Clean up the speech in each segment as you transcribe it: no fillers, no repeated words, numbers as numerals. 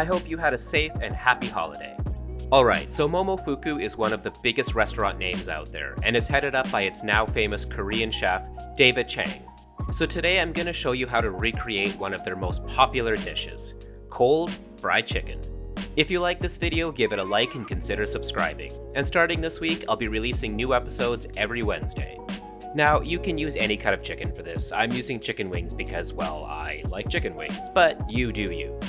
I hope you had a safe and happy holiday. Alright, so Momofuku is one of the biggest restaurant names out there and is headed up by its now famous Korean chef, David Chang. So today I'm going to show you how to recreate one of their most popular dishes, cold fried chicken. If you like this video, give it a like and consider subscribing. And starting this week, I'll be releasing new episodes every Wednesday. Now, you can use any cut of chicken for this. I'm using chicken wings because, well, I like chicken wings, but you do you.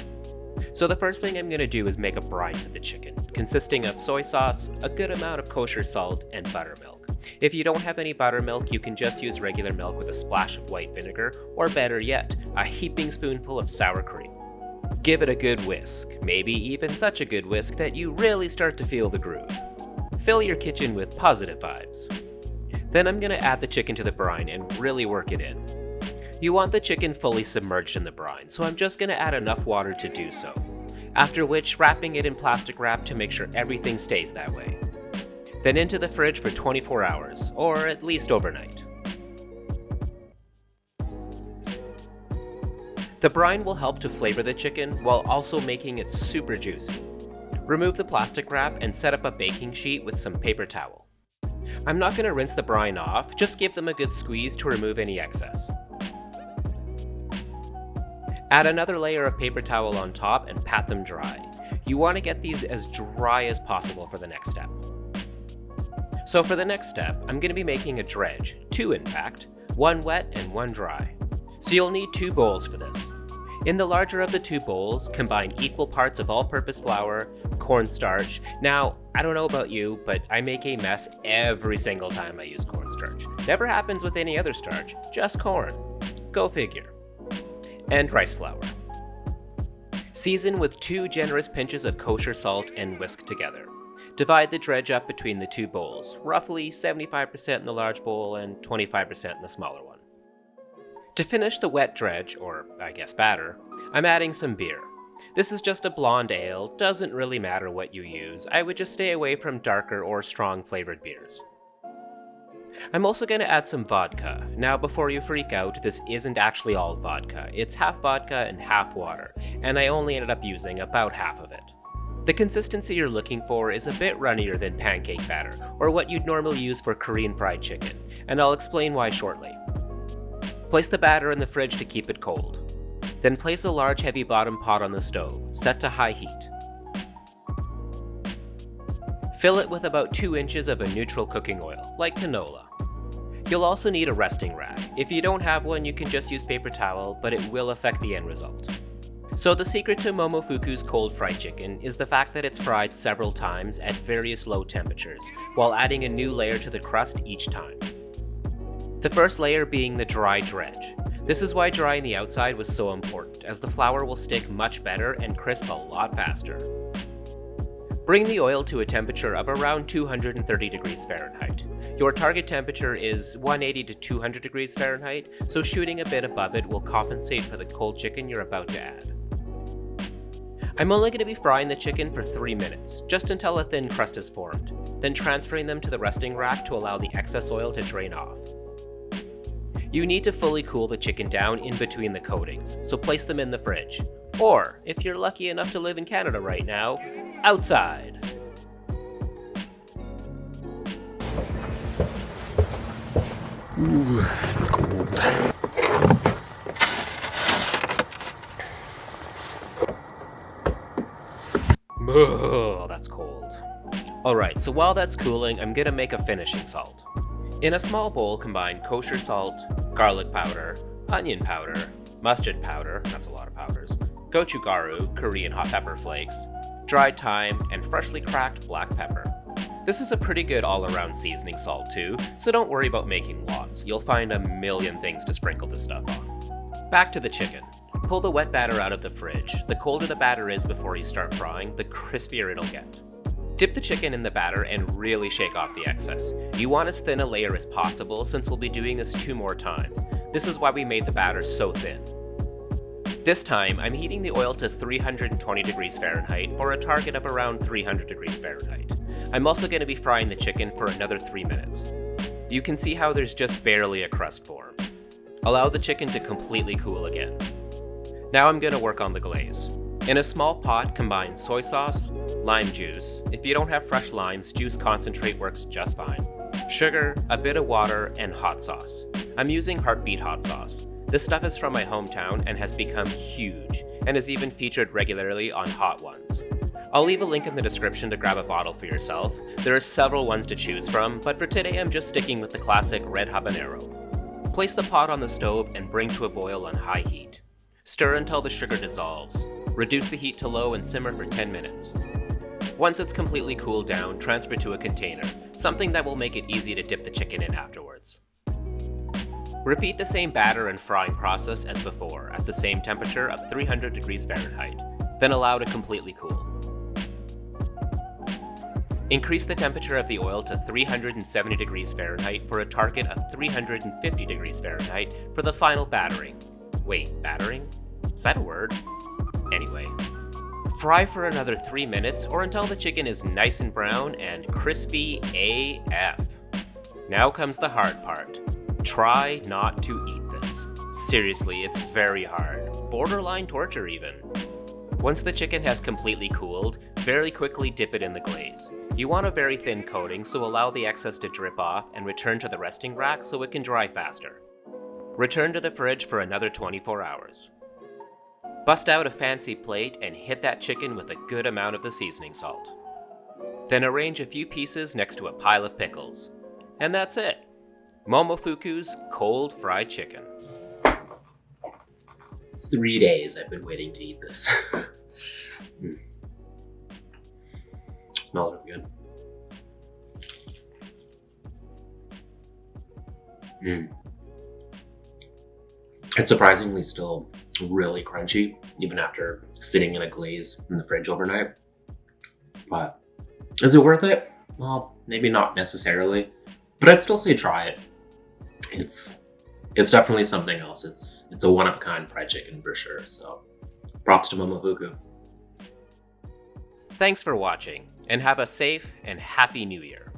So the first thing I'm going to do is make a brine for the chicken, consisting of soy sauce, a good amount of kosher salt, and buttermilk. If you don't have any buttermilk, you can just use regular milk with a splash of white vinegar, or better yet, a heaping spoonful of sour cream. Give it a good whisk, maybe even such a good whisk that you really start to feel the groove. Fill your kitchen with positive vibes. Then I'm going to add the chicken to the brine and really work it in. You want the chicken fully submerged in the brine, so I'm just going to add enough water to do so. After which, wrapping it in plastic wrap to make sure everything stays that way. Then into the fridge for 24 hours, or at least overnight. The brine will help to flavor the chicken while also making it super juicy. Remove the plastic wrap and set up a baking sheet with some paper towel. I'm not going to rinse the brine off, just give them a good squeeze to remove any excess. Add another layer of paper towel on top and pat them dry. You want to get these as dry as possible for the next step. So for the next step, I'm going to be making a dredge, 2 in fact, 1 wet and 1 dry. So you'll need 2 bowls for this. In the larger of the 2 bowls, combine equal parts of all-purpose flour, cornstarch. Now, I don't know about you, but I make a mess every single time I use cornstarch. Never happens with any other starch, just corn. Go figure. And rice flour. Season with 2 generous pinches of kosher salt and whisk together. Divide the dredge up between the 2 bowls, roughly 75% in the large bowl and 25% in the smaller one. To finish the wet dredge, or I guess batter, I'm adding some beer. This is just a blonde ale, doesn't really matter what you use. I would just stay away from darker or strong flavored beers. I'm also going to add some vodka. Now before you freak out, this isn't actually all vodka. It's half vodka and half water, and I only ended up using about half of it. The consistency you're looking for is a bit runnier than pancake batter, or what you'd normally use for Korean fried chicken, and I'll explain why shortly. Place the batter in the fridge to keep it cold. Then place a large heavy bottom pot on the stove, set to high heat. Fill it with about 2 inches of a neutral cooking oil, like canola. You'll also need a resting rag. If you don't have one, you can just use paper towel, but it will affect the end result. So the secret to Momofuku's cold fried chicken is the fact that it's fried several times at various low temperatures, while adding a new layer to the crust each time. The first layer being the dry dredge. This is why drying the outside was so important, as the flour will stick much better and crisp a lot faster. Bring the oil to a temperature of around 230 degrees Fahrenheit. Your target temperature is 180 to 200 degrees Fahrenheit, so shooting a bit above it will compensate for the cold chicken you're about to add. I'm only going to be frying the chicken for 3 minutes, just until a thin crust is formed, then transferring them to the resting rack to allow the excess oil to drain off. You need to fully cool the chicken down in between the coatings, so place them in the fridge. Or, if you're lucky enough to live in Canada right now, outside. Ooh, it's cold. Oh, that's cold. Alright, so while that's cooling, I'm gonna make a finishing salt. In a small bowl, combine kosher salt, garlic powder, onion powder, mustard powder, that's a lot of powders, gochugaru, Korean hot pepper flakes, dried thyme, and freshly cracked black pepper. This is a pretty good all-around seasoning salt too, so don't worry about making lots. You'll find a million things to sprinkle this stuff on. Back to the chicken. Pull the wet batter out of the fridge. The colder the batter is before you start frying, the crispier it'll get. Dip the chicken in the batter and really shake off the excess. You want as thin a layer as possible since we'll be doing this 2 more times. This is why we made the batter so thin. This time, I'm heating the oil to 320 degrees Fahrenheit for a target of around 300 degrees Fahrenheit. I'm also going to be frying the chicken for another 3 minutes. You can see how there's just barely a crust formed. Allow the chicken to completely cool again. Now I'm going to work on the glaze. In a small pot, combine soy sauce, lime juice. If you don't have fresh limes, juice concentrate works just fine. Sugar, a bit of water, and hot sauce. I'm using Heartbeat hot sauce. This stuff is from my hometown and has become huge, and is even featured regularly on Hot Ones. I'll leave a link in the description to grab a bottle for yourself. There are several ones to choose from, but for today I'm just sticking with the classic red habanero. Place the pot on the stove and bring to a boil on high heat. Stir until the sugar dissolves. Reduce the heat to low and simmer for 10 minutes. Once it's completely cooled down, transfer to a container, something that will make it easy to dip the chicken in afterwards. Repeat the same batter and frying process as before at the same temperature of 300 degrees Fahrenheit, then allow to completely cool. Increase the temperature of the oil to 370 degrees Fahrenheit for a target of 350 degrees Fahrenheit for the final battering. Wait, battering? Is that a word? Anyway. Fry for another 3 minutes or until the chicken is nice and brown and crispy AF. Now comes the hard part. Try not to eat this. Seriously, it's very hard. Borderline torture even. Once the chicken has completely cooled, very quickly dip it in the glaze. You want a very thin coating, so allow the excess to drip off and return to the resting rack so it can dry faster. Return to the fridge for another 24 hours. Bust out a fancy plate and hit that chicken with a good amount of the seasoning salt. Then arrange a few pieces next to a pile of pickles. And that's it. Momofuku's cold fried chicken. 3 days I've been waiting to eat this. Smells really good. It's surprisingly still really crunchy, even after sitting in a glaze in the fridge overnight. But is it worth it? Well, maybe not necessarily, but I'd still say try it. It's definitely something else. It's a one-of-a-kind fried chicken for sure, so props to Momofuku. Thanks for watching, and have a safe and happy new year.